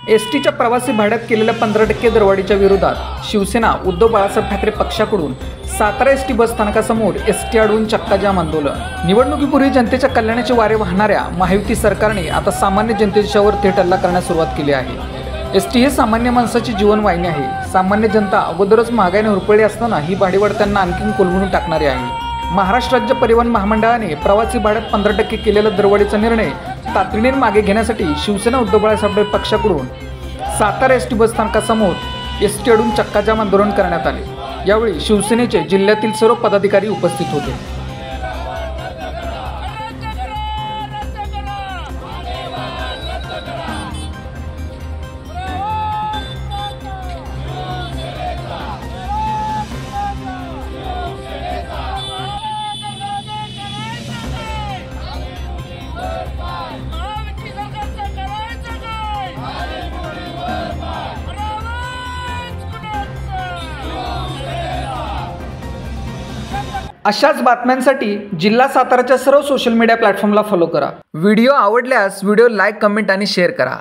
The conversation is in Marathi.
एसटीच्या प्रवासी भाड्यात केलेल्या 15% दरवाढीच्या विरोधात शिवसेना उद्धव बाळासाहेब ठाकरे पक्षाकडून सातारा एसटी बस स्थानकासमोर एसटी अडवून चक्काजाम आंदोलन। निवडणुकीपूर्वी जनतेच्या कल्याणाचे वारे वाहणाऱ्या महायुती सरकारने आता सामान्य जनतेच्यावर थेट हल्ला करण्यास सुरुवात केली आहे। एसटी ही सामान्य माणसाची जीवनवाहिनी आहे। सामान्य जनता अगोदरच महागाईने हुरपळली असताना ही भाडीवाढ त्यांना आणखी कोलमडून टाकणारी आहे। महाराष्ट्र राज्य परिवहन महामंडळाने प्रवासी भाड्यात 15% केलेला दरवाढीचा निर्णय तातडीने मागे घेण्यासाठी शिवसेना उद्धव बाळासाहेब पक्षाकडून सातारा एसटी बस स्थानकासमोर एसटी अडवून चक्काजाम आंदोलन करण्यात आले। यावेळी शिवसेनेचे जिल्ह्यातील सर्व पदाधिकारी उपस्थित होते। अशाच बातम्यांसाठी जिल्हा साताराच्या सर्व सोशल मीडिया प्लॅटफॉर्मला फॉलो करा। व्हिडिओ आवडल्यास व्हिडिओ लाईक, कमेंट आणि शेअर करा।